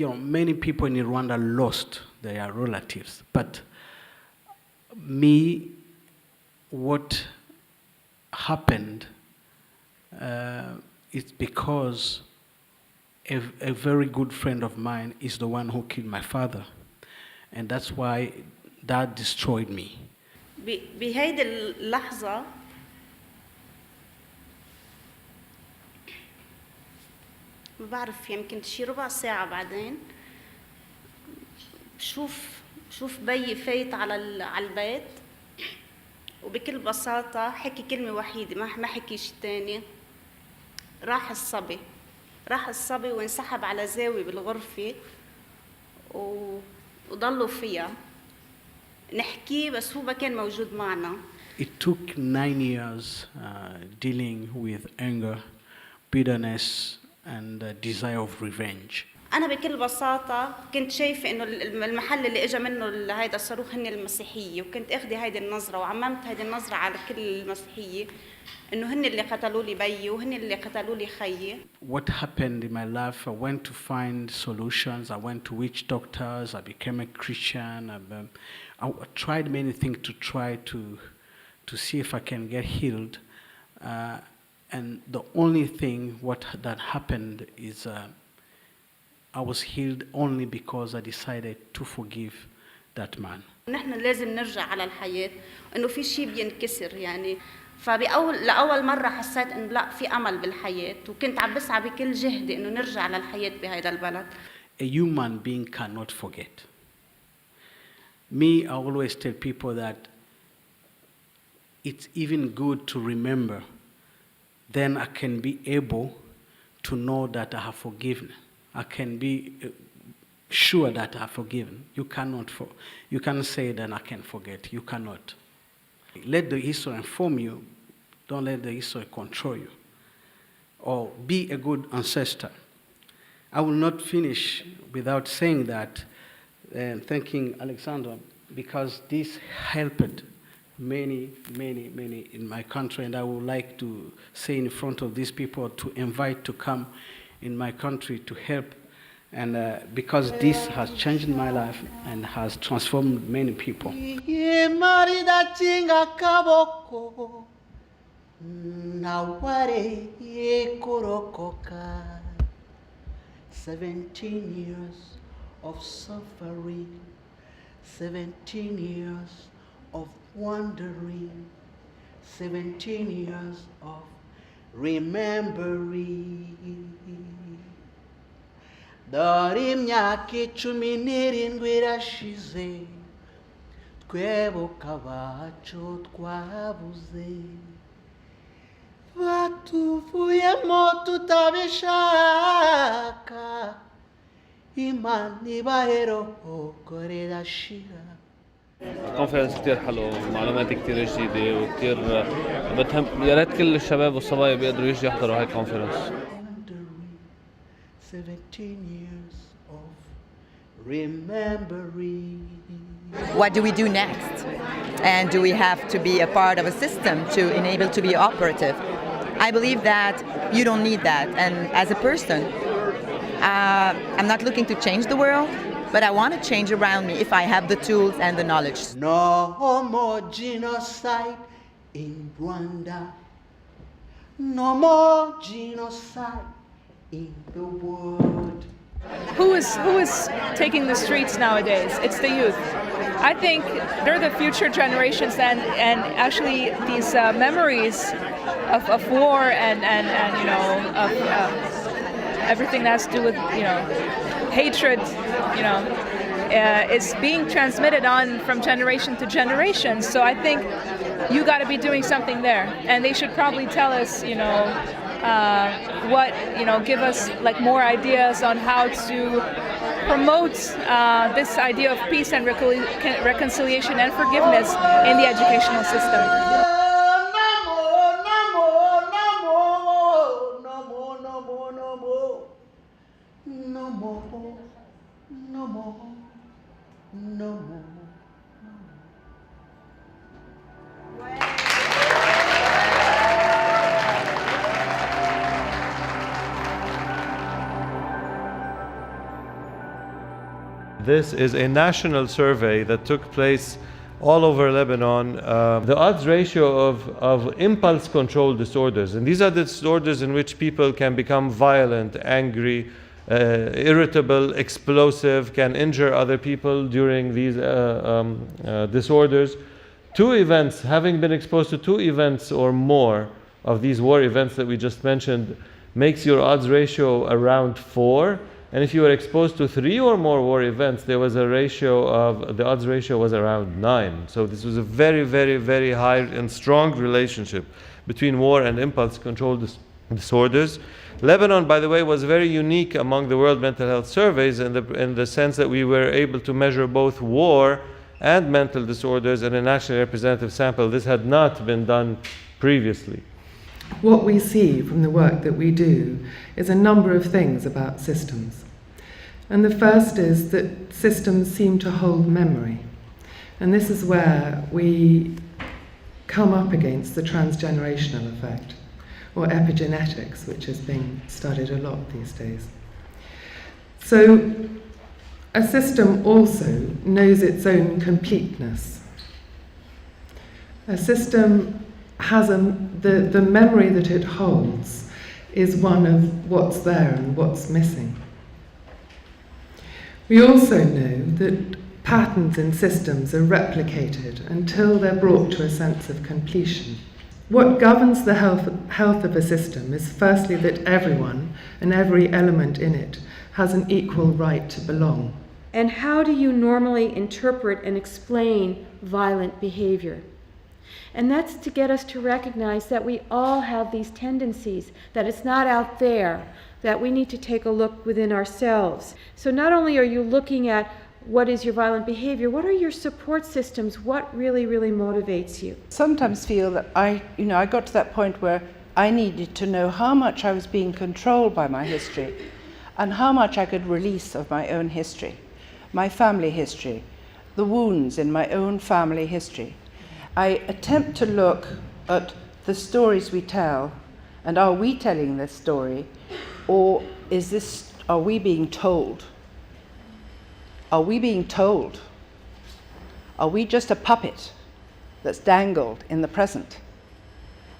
many people in Rwanda lost their relatives, but me, what happened is because a very good friend of mine is the one who killed my father, and that's why that destroyed me. بهيدي اللحظة ما بعرف يمكن شي ربع ساعة بعدين بشوف بيي فايت على البيت وبكل بساطة حكي كلمة وحيدة ما حكي شي تاني. راح الصبي وانسحب على زاوية بالغرفة وضلوا فيها نحكي بس هو ما كان موجود معنا. It took 9 years dealing with anger, bitterness, and desire of revenge. أنا بكل بساطة كنت شايفة إنه المحل اللي إجا منه هيدا الصاروخ هن المسيحية، وكنت أخذي هيدي النظرة وعممت هيدي النظرة على كل المسيحية إنه هن اللي قتلوا لي بيي وهن اللي قتلوا لي خيي. What happened in my life? I went to find solutions. I went to witch doctors. I became a Christian. I tried many things to try to see if I can get healed. And the only thing that happened is I was healed only because I decided to forgive that man. نحن لازم نرجع على الحياة إنه في شيء بينكسر يعني. لأول مرة حسيت إنه لا في أمل بالحياة وكنت عم بسعى بكل جهدي إنه نرجع على الحياة بهذا البلد. A human being cannot forget. Me, I always tell people that it's even good to remember. Then I can be able to know that I have forgiven. I can be sure that I have forgiven. You cannot say that I can forget. You cannot. Let the history inform you. Don't let the history control you. Or be a good ancestor. I will not finish without saying that and thanking Alexandra because this helped many in my country, and I would like to say in front of these people to invite to come in my country to help, and because this has changed my life and has transformed many people. 17 years of suffering, 17 years of wandering, 17 years of remembering. Dore imyaka 17 irashize twebuka abacu twabuze batuvuyemo tutabishaka Imana ibaheroho rirashira. كونفرنس كتير حلو ومعلومات كتير جديدة وكتير بتهم يا ريت كل الشباب والصبايا بيقدروا يجوا يحضروا هاي الكونفرنس. 17 years of remembering. What do we do next? And do we have to be a part of a system to enable to be operative? I believe that you don't need that. And as a person, I'm not looking to change the world, but I want to change around me if I have the tools and the knowledge. No more genocide in Rwanda. No more genocide in the world. Who is taking the streets nowadays? It's the youth. I think they're the future generations, and actually these memories of war and you know of everything that has to do with hatred, is being transmitted on from generation to generation. So I think you got to be doing something there, and they should probably tell us, give us like more ideas on how to promote this idea of peace and reconciliation and forgiveness in the educational system. No more. This is a national survey that took place all over Lebanon. The odds ratio of impulse control disorders, and these are the disorders in which people can become violent, angry, irritable, explosive, can injure other people during these disorders. Having been exposed to 2 events or more of these war events that we just mentioned, makes your odds ratio around 4. And if you were exposed to 3 or more war events, there was the odds ratio was around 9. So this was a very, very, very high and strong relationship between war and impulse control disorders. Lebanon, by the way, was very unique among the World Mental Health Surveys in the sense that we were able to measure both war and mental disorders in a nationally representative sample. This had not been done previously. What we see from the work that we do is a number of things about systems. And the first is that systems seem to hold memory. And this is where we come up against the transgenerational effect, or epigenetics, which is being studied a lot these days. So a system also knows its own completeness. A system has the memory that it holds is one of what's there and what's missing. We also know that patterns in systems are replicated until they're brought to a sense of completion. What governs the health of a system is firstly that everyone and every element in it has an equal right to belong. And how do you normally interpret and explain violent behavior? And that's to get us to recognize that we all have these tendencies, that it's not out there, that we need to take a look within ourselves. So not only are you looking at what is your violent behavior, what are your support systems, what really, really motivates you? Sometimes feel that I got to that point where I needed to know how much I was being controlled by my history and how much I could release of my own history, my family history, the wounds in my own family history. I attempt to look at the stories we tell, and are we telling this story, or are we being told? Are we being told? Are we just a puppet that's dangled in the present,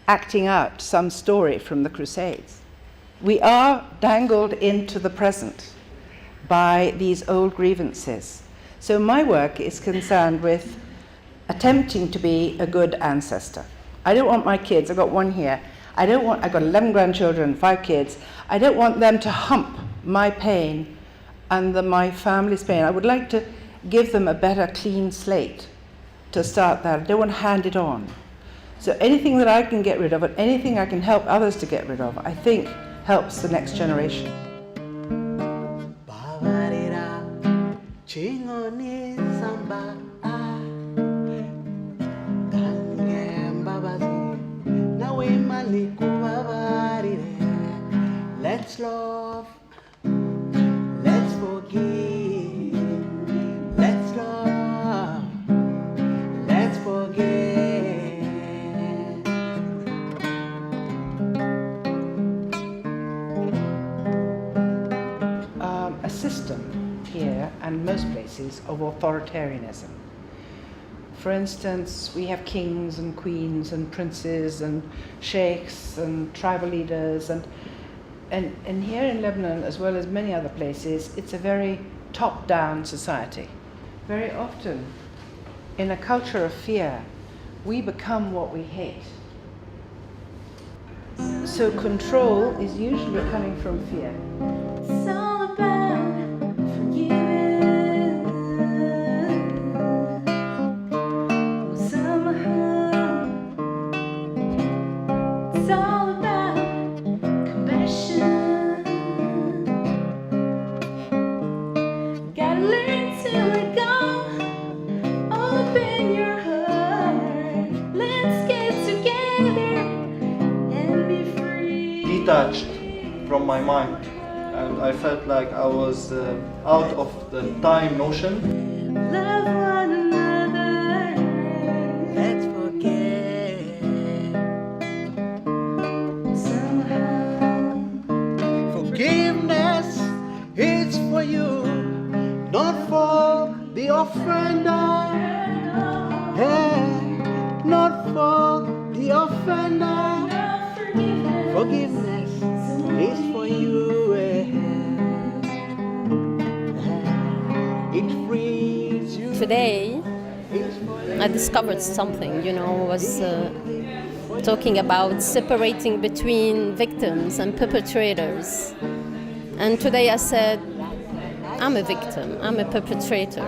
acting out some story from the Crusades? We are dangled into the present by these old grievances. So my work is concerned with attempting to be a good ancestor. I don't want my kids, I've got one here, I've got 11 grandchildren, 5 kids, I don't want them to hump my pain and my family's pain. I would like to give them a better clean slate to start that. I don't want to hand it on. So anything that I can get rid of, and anything I can help others to get rid of, I think helps the next generation. Let's love, let's forgive, let's love, let's forget. A system here, and most places, of authoritarianism. For instance, we have kings and queens and princes and sheikhs and tribal leaders, and here in Lebanon, as well as many other places, it's a very top-down society. Very often, in a culture of fear, we become what we hate. So control is usually coming from fear. It's all about forgiving. Somehow, it's all about compassion. Gotta learn to let go. Open your heart. Let's get together and be free. Detached from my mind, and I felt like I was out of the time notion. Love one another. Let's forget. Somehow. Forgiveness is for you. not for the offender, hey, not for the offender. Forgiveness is for you, it frees you. Today, I discovered something, was talking about separating between victims and perpetrators. And today I said, I'm a victim, I'm a perpetrator.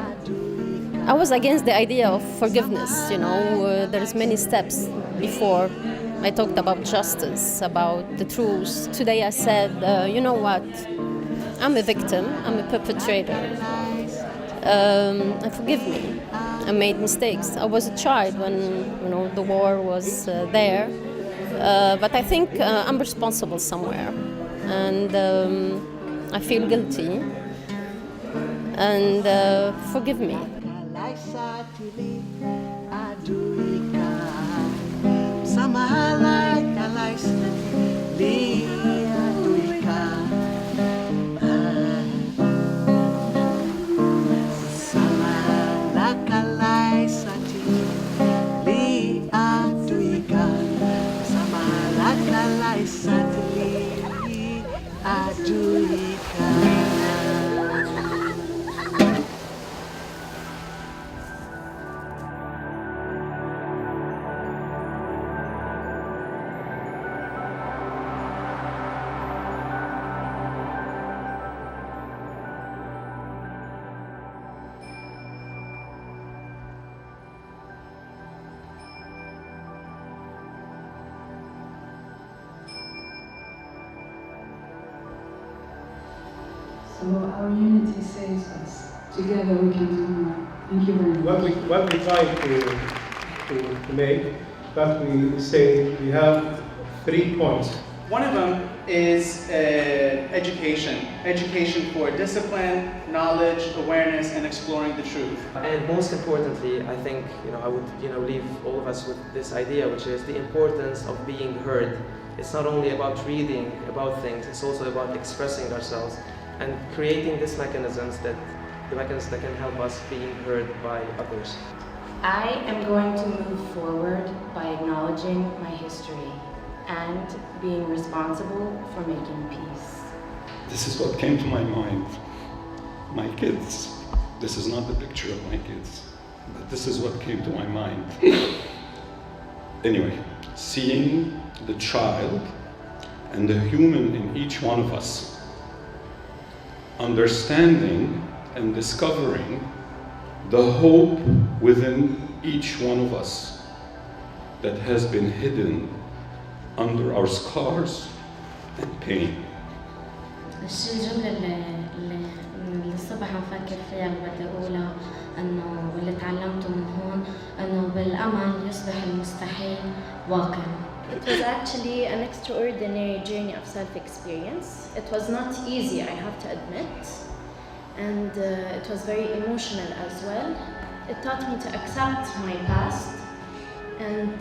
I was against the idea of forgiveness, there's many steps before. I talked about justice, about the truth. Today I said, you know what, I'm a victim, I'm a perpetrator. And forgive me, I made mistakes. I was a child when the war was there, but I think I'm responsible somewhere, and I feel guilty, and forgive me. So our unity saves us. Together we can do more. Thank you very much. What we try to make, that we say we have 3 points. One of them is education. Education for discipline, knowledge, awareness, and exploring the truth. And most importantly, I think, I would, leave all of us with this idea, which is the importance of being heard. It's not only about reading about things, it's also about expressing ourselves and creating these mechanisms that can help us being heard by others. I am going to move forward by acknowledging my history and being responsible for making peace. This is what came to my mind. My kids. This is not the picture of my kids, but this is what came to my mind. Anyway, seeing the child and the human in each one of us, understanding and discovering the hope within each one of us that has been hidden under our scars and pain. الجملة اللي الصبح عم فكر فيها اللي بدي أقولها إنه واللي تعلمته من هون إنه بالأمل يصبح المستحيل واقع. It was actually an extraordinary journey of self-experience. It was not easy, I have to admit, and it was very emotional as well. It taught me to accept my past and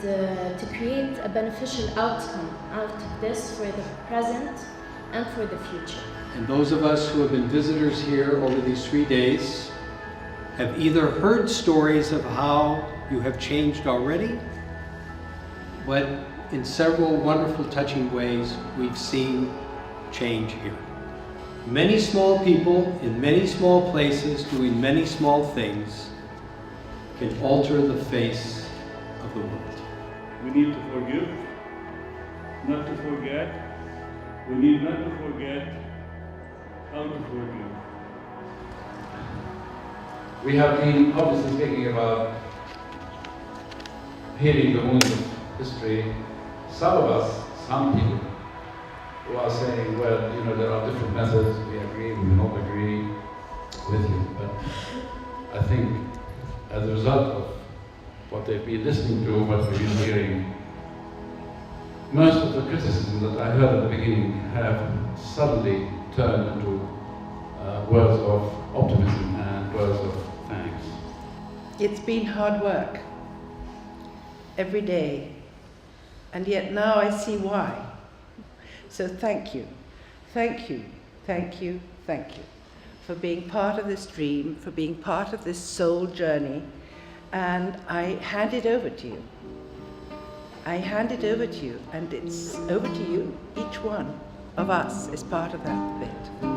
to create a beneficial outcome out of this for the present and for the future. And those of us who have been visitors here over these 3 days have either heard stories of how you have changed already, but in several wonderful, touching ways, we've seen change here. Many small people in many small places doing many small things can alter the face of the world. We need to forgive, not to forget. We need not to forget how to forgive. We have been obviously speaking about healing the wounds of history. Some of us, some people, who are saying, well, there are different methods, we agree, we don't agree with you. But I think as a result of what they've been listening to, what we've been hearing, most of the criticisms that I heard at the beginning have suddenly turned into words of optimism and words of thanks. It's been hard work every day, and yet now I see why. So thank you, thank you, thank you, thank you for being part of this dream, for being part of this soul journey, and I hand it over to you. I hand it over to you, and it's over to you. Each one of us is part of that bit.